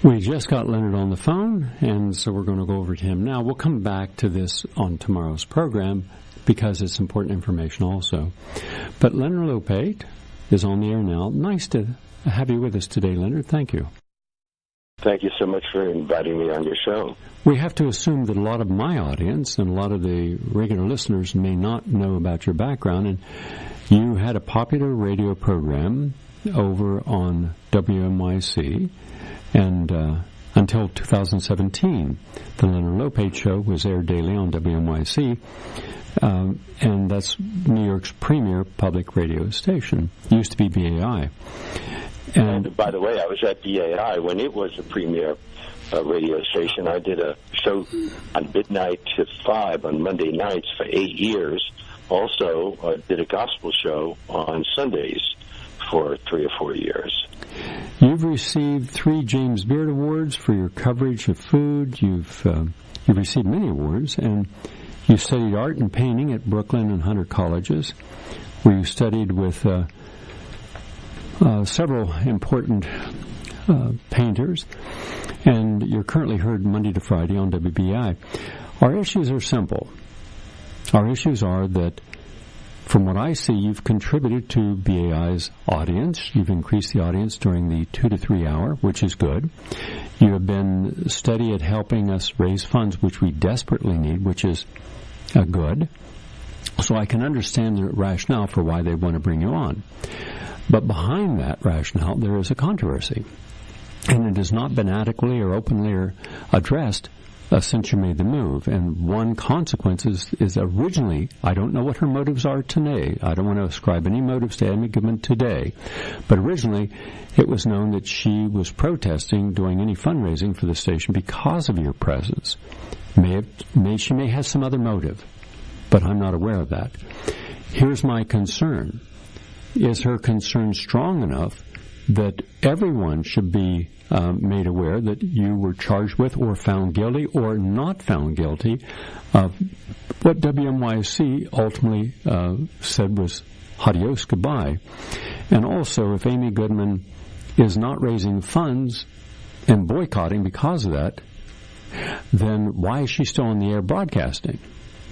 We just got Leonard on the phone, and so we're going to go over to him now. We'll come back to this on tomorrow's program because it's important information also. But Leonard Lopate is on the air now. Nice to have you with us today, Leonard. Thank you. Thank you so much for inviting me on your show. We have to assume that a lot of my audience and a lot of the regular listeners may not know about your background, and you had a popular radio program over on WNYC, and until 2017, the Leonard Lopate Show was aired daily on WNYC, and that's New York's premier public radio station. It used to be BAI. And by the way, I was at BAI when it was a premier radio station. I did a show on midnight to 5 on Monday nights for 8 years. Also, did a gospel show on Sundays for 3 or 4 years. You've received 3 James Beard Awards for your coverage of food. You've received many awards, and you studied art and painting at Brooklyn and Hunter colleges, where you studied with several important painters, and you're currently heard Monday to Friday on WBAI. Our issues are simple. Our issues are that, from what I see, you've contributed to BAI's audience. You've increased the audience during the 2 to 3 hour, which is good. You have been steady at helping us raise funds, which we desperately need, which is good. So I can understand the rationale for why they want to bring you on. But behind that rationale, there is a controversy. And it has not been adequately or openly addressed since you made the move. And one consequence is originally, I don't know what her motives are today. I don't want to ascribe any motives to Amy Goodman today. But originally, it was known that she was protesting doing any fundraising for the station because of your presence. She may have some other motive, but I'm not aware of that. Here's my concern. Is her concern strong enough that everyone should be made aware that you were charged with or found guilty or not found guilty of what WNYC ultimately said was adios, goodbye? And also, if Amy Goodman is not raising funds and boycotting because of that, then why is she still on the air broadcasting?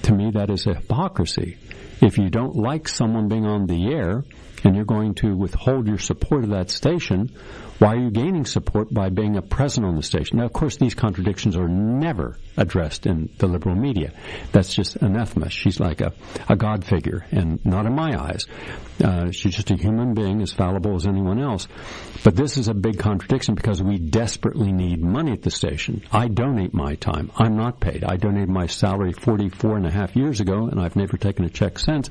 To me, that is a hypocrisy. If you don't like someone being on the air and you're going to withhold your support of that station, why are you gaining support by being a present on the station? Now, of course, these contradictions are never addressed in the liberal media. That's just anathema. She's like a God figure, and not in my eyes. She's just a human being, as fallible as anyone else. But this is a big contradiction because we desperately need money at the station. I donate my time. I'm not paid. I donated my salary 44 and a half years ago, and I've never taken a check since.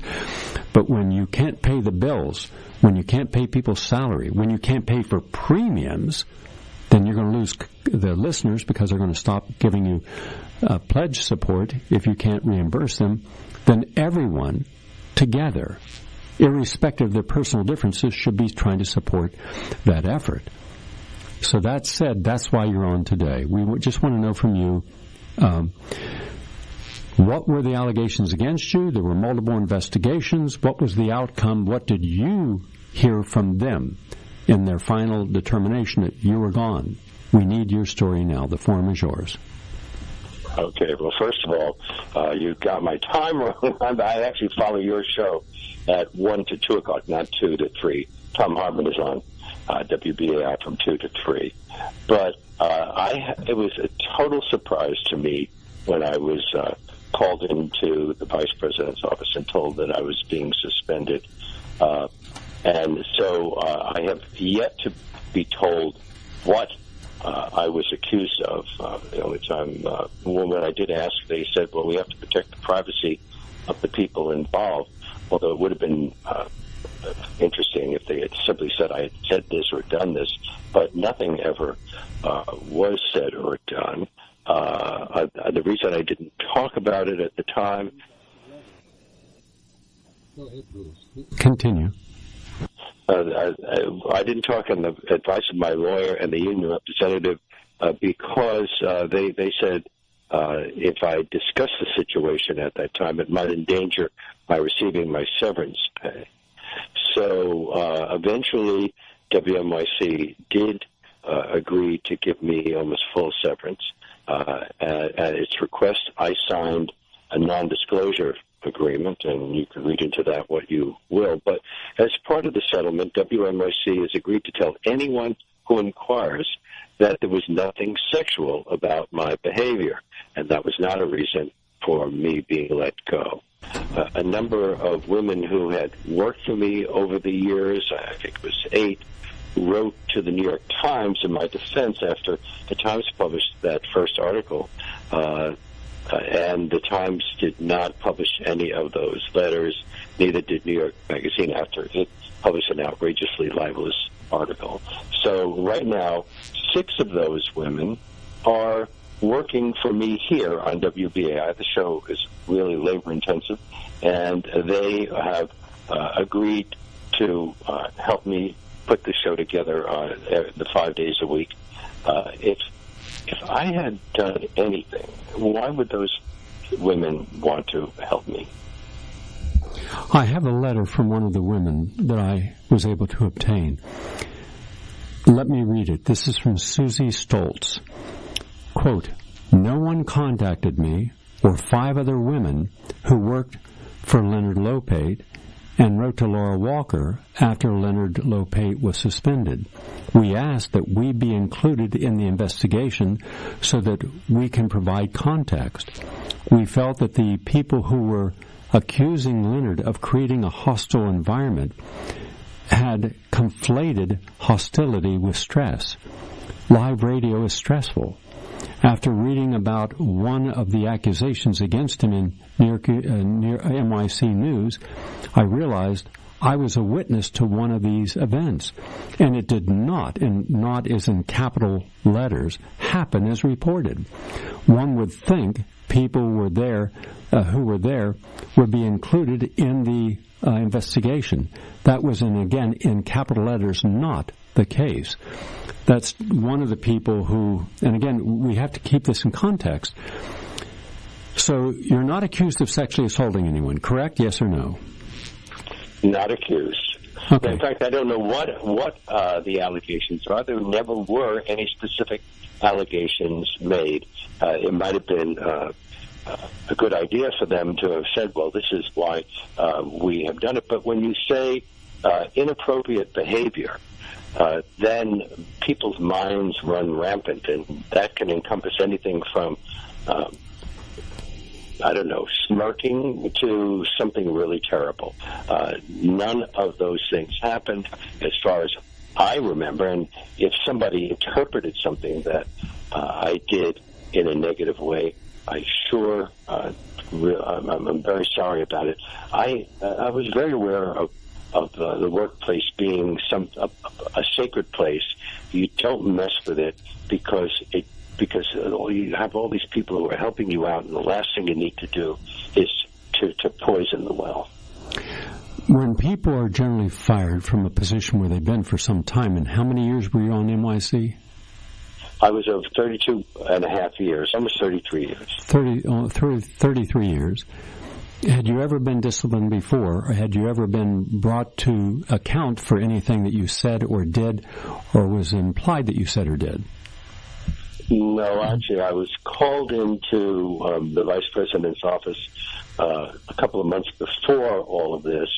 But when you can't pay the bills, when you can't pay people's salary, when you can't pay for premiums, then you're going to lose the listeners because they're going to stop giving you pledge support if you can't reimburse them. Then everyone together, irrespective of their personal differences, should be trying to support that effort. So that said, that's why you're on today. We just want to know from you, what were the allegations against you? There were multiple investigations. What was the outcome? What did you hear from them in their final determination that you were gone? We need your story now. The forum is yours. Okay. Well, first of all, you got my time wrong. I actually follow your show at 1 to 2 o'clock, not 2 to 3. Tom Hartman is on WBAI from 2 to 3. But it was a total surprise to me when I was called into the vice president's office and told that I was being suspended. And so I have yet to be told what I was accused of. The only time when I did ask, they said, well, we have to protect the privacy of the people involved. Although it would have been interesting if they had simply said I had said this or done this, but nothing ever was said or done. The reason I didn't talk about it at the time... Continue. I didn't talk on the advice of my lawyer and the union representative because they said if I discussed the situation at that time, it might endanger my receiving my severance pay. So eventually WNYC did agreed to give me almost full severance. At its request, I signed a non-disclosure agreement, and you can read into that what you will. But as part of the settlement, WNYC has agreed to tell anyone who inquires that there was nothing sexual about my behavior, and that was not a reason for me being let go. A number of women who had worked for me over the years, I think it was 8, wrote to the New York Times in my defense after the Times published that first article, and the Times did not publish any of those letters. Neither did New York Magazine after it published an outrageously libelous article. So right now, 6 of those women are working for me here on WBAI. The show is really labor-intensive, and they have agreed to help me put the show together the 5 days a week. If I had done anything, why would those women want to help me? I have a letter from one of the women that I was able to obtain. Let me read it. This is from Susie Stoltz. Quote, "No one contacted me or 5 other women who worked for Leonard Lopate and wrote to Laura Walker after Leonard Lopate was suspended. We asked that we be included in the investigation so that we can provide context. We felt that the people who were accusing Leonard of creating a hostile environment had conflated hostility with stress. Live radio is stressful. After reading about one of the accusations against him in near NYC News, I realized I was a witness to one of these events, and it did not, and not is in capital letters, happen as reported. One would think people were there, who were there, would be included in the investigation. That was, again, in capital letters, not the case. That's one of the people who, and again, we have to keep this in context. So you're not accused of sexually assaulting anyone, correct? Yes or no? Not accused. Okay. In fact, I don't know what the allegations are. There never were any specific allegations made. It might have been a good idea for them to have said, well, this is why we have done it. But when you say inappropriate behavior, then people's minds run rampant, and that can encompass anything from, smirking to something really terrible. None of those things happened as far as I remember, and if somebody interpreted something that I did in a negative way, I'm very sorry about it. I was very aware of the workplace being a sacred place. You don't mess with it because you have all these people who are helping you out, and the last thing you need to do is to poison the well. When people are generally fired from a position where they've been for some time, and how many years were you on NYC? I was over 32 and a half years, almost 33 years. 33 years. Had you ever been disciplined before, or had you ever been brought to account for anything that you said or did, or was implied that you said or did? No, actually, I was called into the vice president's office a couple of months before all of this,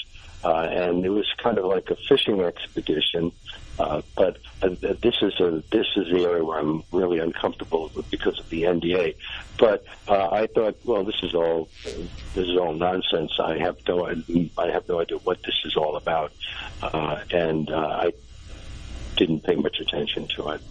and it was kind of like a fishing expedition. But this is the area where I'm really uncomfortable because of the NDA. But I thought, well, this is all nonsense. I have no idea what this is all about, and I didn't pay much attention to it.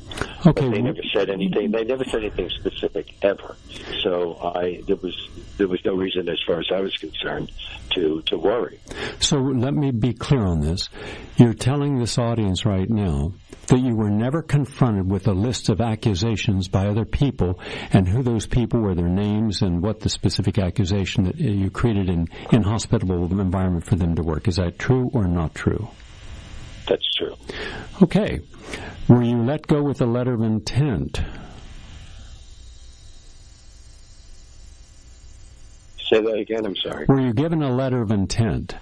Okay. But they never said anything. They never said anything specific ever. So there was no reason, as far as I was concerned, to worry. So let me be clear on this. You're telling this audience right now that you were never confronted with a list of accusations by other people, and who those people were, their names, and what the specific accusation that you created in inhospitable environment for them to work. Is that true or not true? That's true. Okay. Were you let go with a letter of intent? Say that again, I'm sorry. Were you given a letter of intent?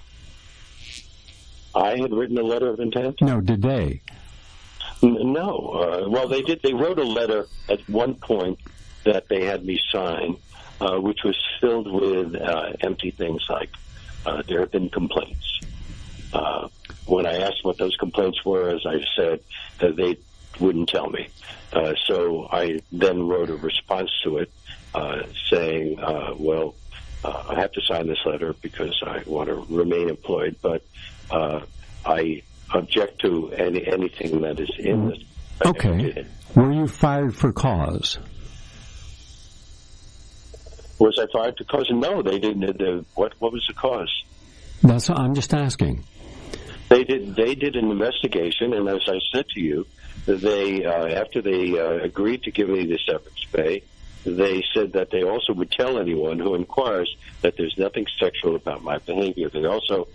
I had written a letter of intent? No, did they? No. Well, they did. They wrote a letter at one point that they had me sign, which was filled with empty things like there have been complaints. When I asked what those complaints were, as I said, they wouldn't tell me. So I then wrote a response to it saying, well, I have to sign this letter because I want to remain employed, but I object to anything that is in this. Okay. Were you fired for cause? Was I fired for cause? No, they didn't. What was the cause? I'm just asking. They did an investigation, and as I said to you, they after they agreed to give me the severance pay, they said that they also would tell anyone who inquires that there's nothing sexual about my behavior. They also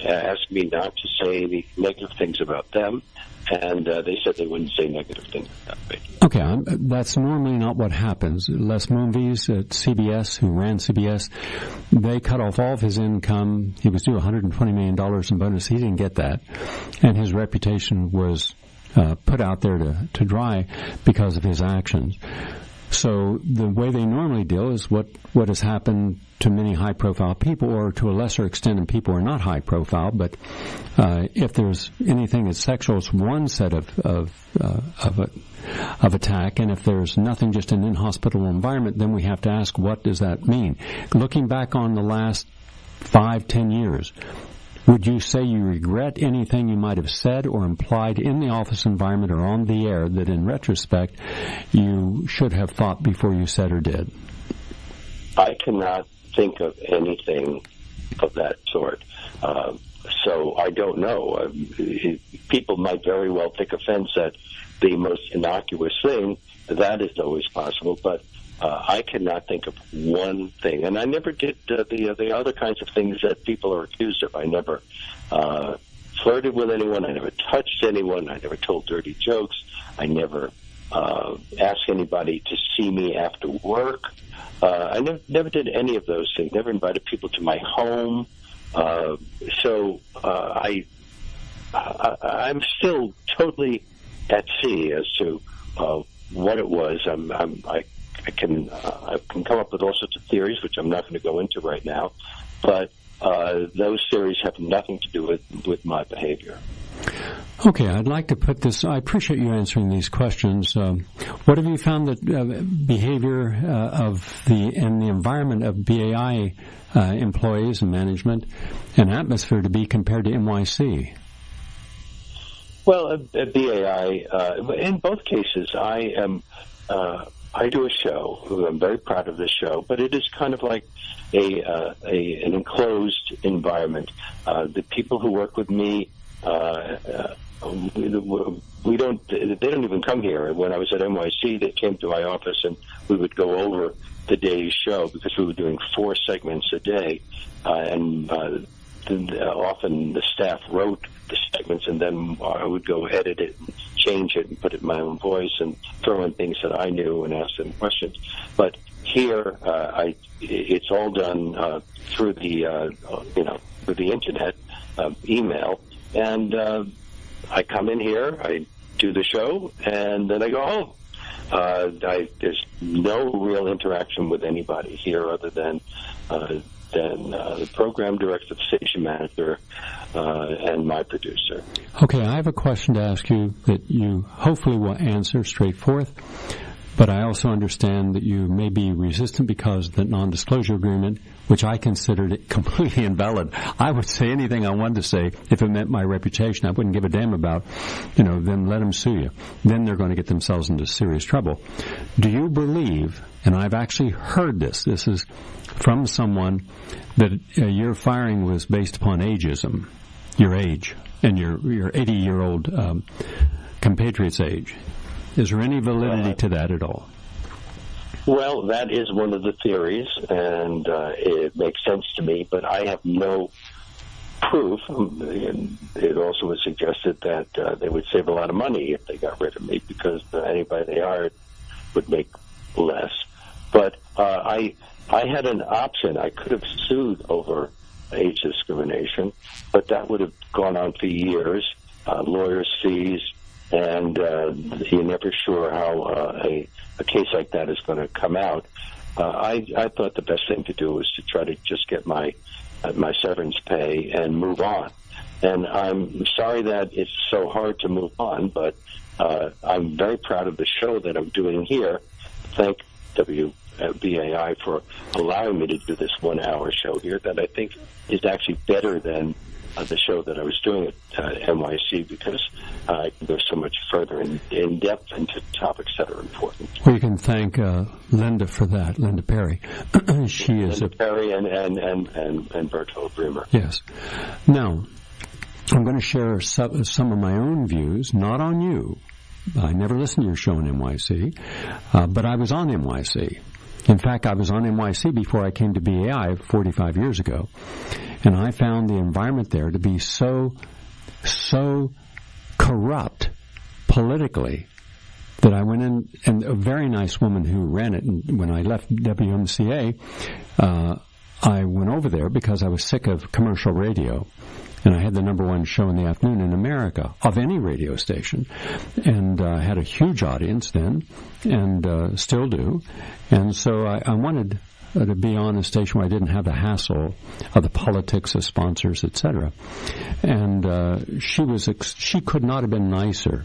asked me not to say any negative things about them, and they said they wouldn't say negative things about me. Okay, that's normally not what happens. Les Moonves at CBS, who ran CBS, they cut off all of his income. He was due $120 million in bonus. He didn't get that, and his reputation was put out there to dry because of his actions. So the way they normally deal is what has happened to many high-profile people, or to a lesser extent in people who are not high-profile. But if there's anything that's sexual, it's one set of attack, and if there's nothing, just an in-hospital environment, then we have to ask, what does that mean? Looking back on the last 5-10 years, would you say you regret anything you might have said or implied in the office environment or on the air that in retrospect you should have thought before you said or did? I cannot think of anything of that sort. So I don't know. People might very well take offense at the most innocuous thing. That is always possible, but I cannot think of one thing. And I never did the other kinds of things that people are accused of. I never flirted with anyone. I never touched anyone. I never told dirty jokes. I never asked anybody to see me after work. I never did any of those things. Never invited people to my home. So I'm still totally at sea as to what it was. I can come up with all sorts of theories, which I'm not going to go into right now, but those theories have nothing to do with my behavior. Okay, I'd like to put this. I appreciate you answering these questions. What have you found that behavior in the environment of BAI employees and management and atmosphere to be compared to NYC? Well, at BAI, in both cases, I do a show. I'm very proud of this show, but it is kind of like an enclosed environment. The people who work with me, they don't even come here. When I was at NYC, they came to my office and we would go over the day's show because we were doing 4 segments a day, and often the staff wrote the segments, and then I would go edit it, and change it, and put it in my own voice, and throw in things that I knew and ask them questions. But here, it's all done through the through the internet, email, and I come in here, I do the show, and then I go home. There's no real interaction with anybody here other than the program director, the station manager, and my producer. Okay, I have a question to ask you that you hopefully will answer straightforward, but I also understand that you may be resistant because of the non-disclosure agreement, which I considered it completely invalid. I would say anything I wanted to say if it meant my reputation. I wouldn't give a damn about, then let them sue you. Then they're going to get themselves into serious trouble. Do you believe, and I've actually heard this is from someone, that your firing was based upon ageism, your age, and your 80-year-old compatriot's age? Is there any validity to that at all? Well, that is one of the theories, and it makes sense to me, but I have no proof. It also was suggested that they would save a lot of money if they got rid of me because anybody they hired would make less. But I had an option. I could have sued over age discrimination, but that would have gone on for years, lawyers' fees, and you're never sure how a case like that is going to come out. I thought the best thing to do was to try to just get my severance pay and move on. And I'm sorry that it's so hard to move on, but I'm very proud of the show that I'm doing here. Thank WBAI for allowing me to do this 1-hour show here that I think is actually better than the show that I was doing at NYC, because I can go so much further in depth into topics that are important. Well, you can thank Linda for that, Linda Perry. She is Linda Perry and Bertolt Bremer. Yes. Now, I'm going to share some of my own views, not on you. I never listened to your show on NYC, but I was on NYC. In fact, I was on NYC before I came to BAI 45 years ago, and I found the environment there to be so corrupt politically that I went in, and a very nice woman who ran it, and when I left WMCA, I went over there because I was sick of commercial radio. And I had the #1 show in the afternoon in America of any radio station, and had a huge audience then, and still do. And so I wanted to be on a station where I didn't have the hassle of the politics of sponsors, etc. And she could not have been nicer.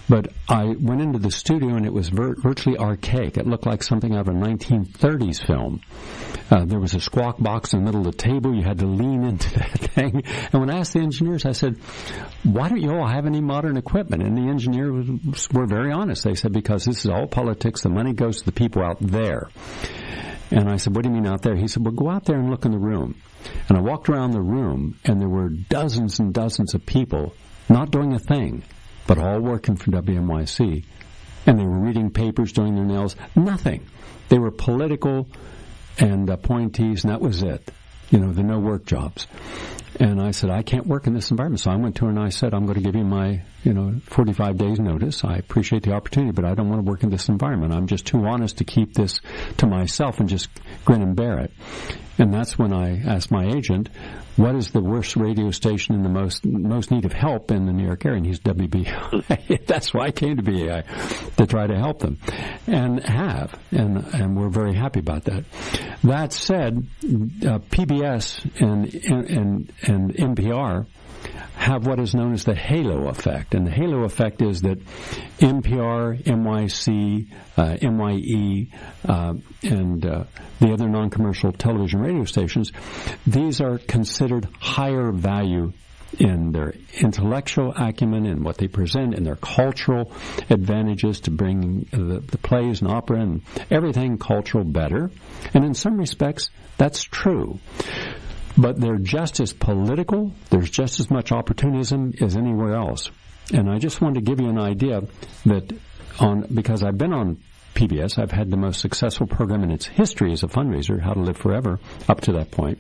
But I went into the studio, and it was virtually archaic. It looked like something out of a 1930s film. There was a squawk box in the middle of the table. You had to lean into that thing. And when I asked the engineers, I said, why don't you all have any modern equipment? And the engineers were very honest. They said, because this is all politics. The money goes to the people out there. And I said, what do you mean out there? He said, well, go out there and look in the room. And I walked around the room, and there were dozens and dozens of people not doing a thing, but all working for WNYC. And they were reading papers, doing their nails, nothing. They were political and appointees, and that was it. The no work jobs. And I said, I can't work in this environment. So I went to her and I said, I'm going to give you my, 45 days notice. I appreciate the opportunity, but I don't want to work in this environment. I'm just too honest to keep this to myself and just grin and bear it. And that's when I asked my agent, what is the worst radio station in the most need of help in the New York area? And he's WBAI. That's why I came to BAI, to try to help them, and have, and we're very happy about that. That said, PBS and NPR have what is known as the halo effect. And the halo effect is that NPR, NYC, NYE, and the other non-commercial television radio stations, these are considered higher value in their intellectual acumen and what they present, and their cultural advantages to bring the plays and opera and everything cultural better. And in some respects, that's true. But they're just as political, there's just as much opportunism as anywhere else. And I just wanted to give you an idea that because I've been on PBS, I've had the most successful program in its history as a fundraiser, How to Live Forever, up to that point.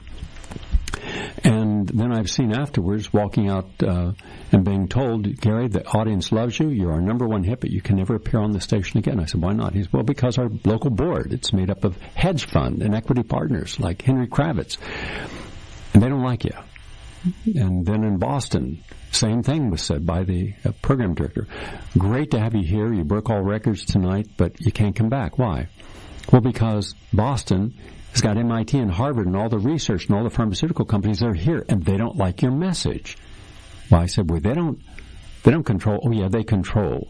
And then I've seen afterwards, walking out and being told, Gary, the audience loves you, you're our #1 hit, but you can never appear on the station again. I said, why not? He said, well, because our local board, it's made up of hedge fund and equity partners like Henry Kravitz. And they don't like you. And then in Boston, same thing was said by the program director. Great to have you here. You broke all records tonight, but you can't come back. Why? Well, because Boston has got MIT and Harvard and all the research and all the pharmaceutical companies that are here, and they don't like your message. Well, I said, well, they don't control. Oh, yeah, they control.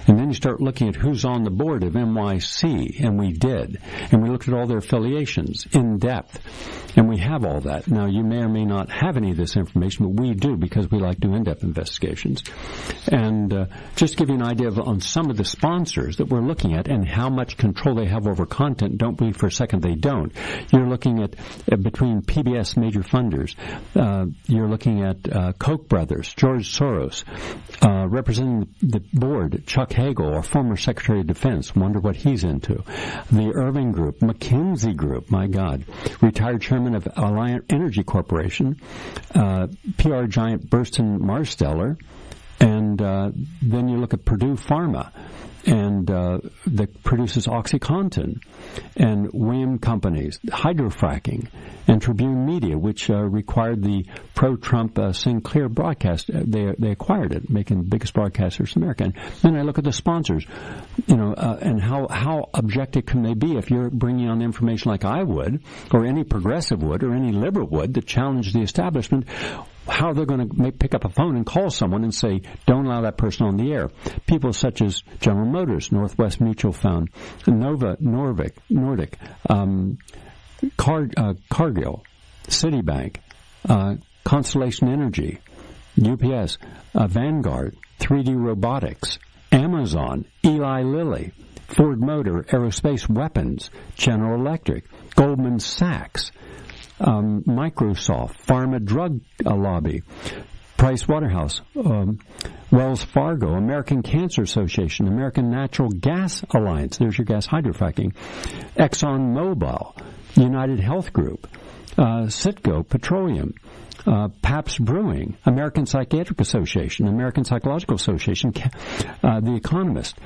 And then you start looking at who's on the board of NYC, and we did. And we looked at all their affiliations in depth. And we have all that. Now, you may or may not have any of this information, but we do because we like doing in-depth investigations. And just to give you an idea on some of the sponsors that we're looking at and how much control they have over content, don't believe for a second they don't. You're looking at between PBS major funders, you're looking at Koch brothers, George Soros, representing the board, Chuck Hagel, our former Secretary of Defense, wonder what he's into. The Irving Group, McKinsey Group, my God, retired chairman of Alliant Energy Corporation, PR giant Burstyn Marsteller, And then you look at Purdue Pharma, and that produces OxyContin, and William Companies, hydrofracking, and Tribune Media, which required the pro-Trump Sinclair broadcast. They acquired it, making the biggest broadcasters in America. And then I look at the sponsors, and how objective can they be if you're bringing on information like I would, or any progressive would, or any liberal would, to challenge the establishment. How they're going to pick up a phone and call someone and say, don't allow that person on the air. People such as General Motors, Northwest Mutual Fund, Nordic, Cargill, Citibank, Constellation Energy, UPS, Vanguard, 3D Robotics, Amazon, Eli Lilly, Ford Motor, Aerospace Weapons, General Electric, Goldman Sachs, Microsoft, Pharma Drug Lobby, Price Waterhouse, Wells Fargo, American Cancer Association, American Natural Gas Alliance, there's your gas hydrofracking, Exxon Mobil, United Health Group, Citgo Petroleum, Pabst Brewing, American Psychiatric Association, American Psychological Association, The Economist,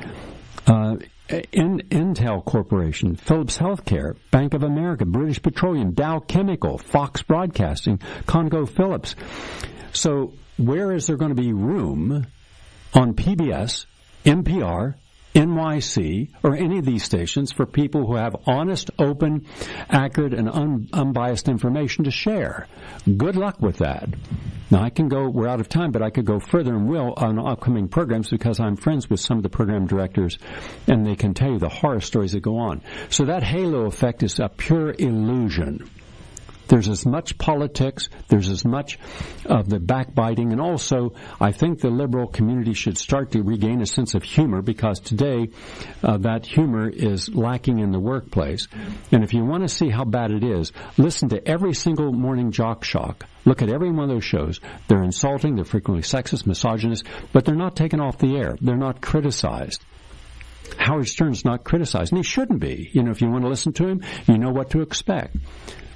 Intel Corporation, Philips Healthcare, Bank of America, British Petroleum, Dow Chemical, Fox Broadcasting, ConocoPhillips. So where is there going to be room on PBS, NPR, NYC, or any of these stations for people who have honest, open, accurate, and unbiased information to share? Good luck with that. Now, we're out of time, but I could go further and will on upcoming programs because I'm friends with some of the program directors, and they can tell you the horror stories that go on. So that halo effect is a pure illusion. There's as much politics, there's as much of the backbiting, and also I think the liberal community should start to regain a sense of humor because today that humor is lacking in the workplace. And if you want to see how bad it is, listen to every single morning Jock Shock. Look at every one of those shows. They're insulting, they're frequently sexist, misogynist, but they're not taken off the air. They're not criticized. Howard Stern's not criticized, and he shouldn't be. If you want to listen to him, you know what to expect.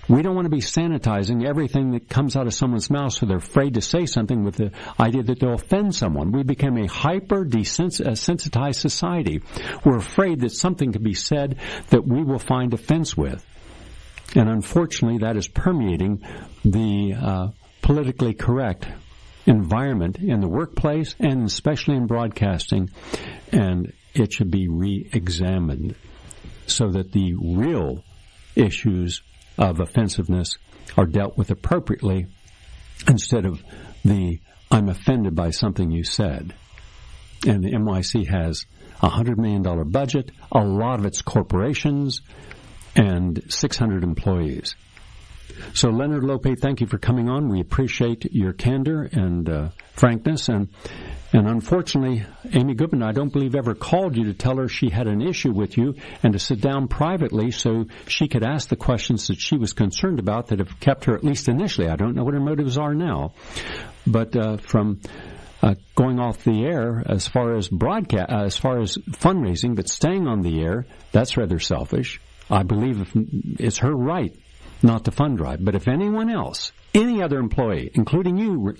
We don't want to be sanitizing everything that comes out of someone's mouth so they're afraid to say something with the idea that they'll offend someone. We became a hyper-desensitized society. We're afraid that something could be said that we will find offense with. And unfortunately, that is permeating the politically correct environment in the workplace and especially in broadcasting. And it should be re-examined so that the real issues of offensiveness are dealt with appropriately instead of the I'm offended by something you said. And the NYC has a $100 million budget, a lot of it's corporations, and 600 employees. So Leonard Lopate, thank you for coming on. We appreciate your candor and frankness. And unfortunately, Amy Goodman, I don't believe ever called you to tell her she had an issue with you and to sit down privately so she could ask the questions that she was concerned about that have kept her, at least initially. I don't know what her motives are now. But from going off the air as far as as far as fundraising, but staying on the air, that's rather selfish. I believe it's her right not to fund drive. But if anyone else, any other employee, including you,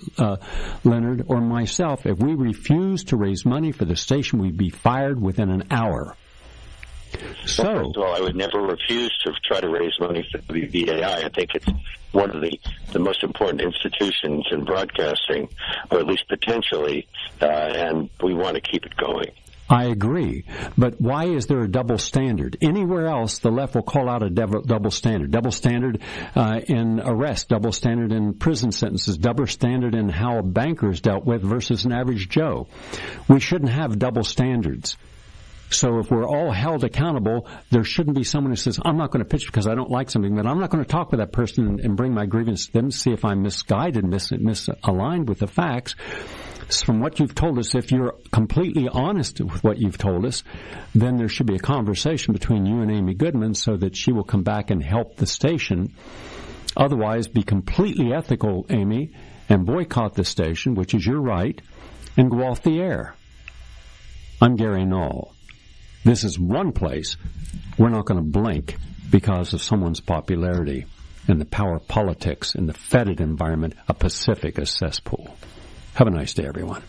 Leonard, or myself, if we refuse to raise money for the station, we'd be fired within an hour. So, well, first of all, I would never refuse to try to raise money for WBAI. I think it's one of the most important institutions in broadcasting, or at least potentially, and we want to keep it going. I agree. But why is there a double standard? Anywhere else, the left will call out a double standard. Double standard in arrest, double standard in prison sentences, double standard in how a banker is dealt with versus an average Joe. We shouldn't have double standards. So if we're all held accountable, there shouldn't be someone who says, I'm not going to pitch because I don't like something, but I'm not going to talk with that person and bring my grievance to them, see if I'm misguided, misaligned with the facts. From what you've told us, if you're completely honest with what you've told us, then there should be a conversation between you and Amy Goodman so that she will come back and help the station. Otherwise, be completely ethical, Amy, and boycott the station, which is your right, and go off the air. I'm Gary Null. This is one place we're not going to blink because of someone's popularity and the power of politics in the fetid environment, a Pacific cesspool. Have a nice day, everyone.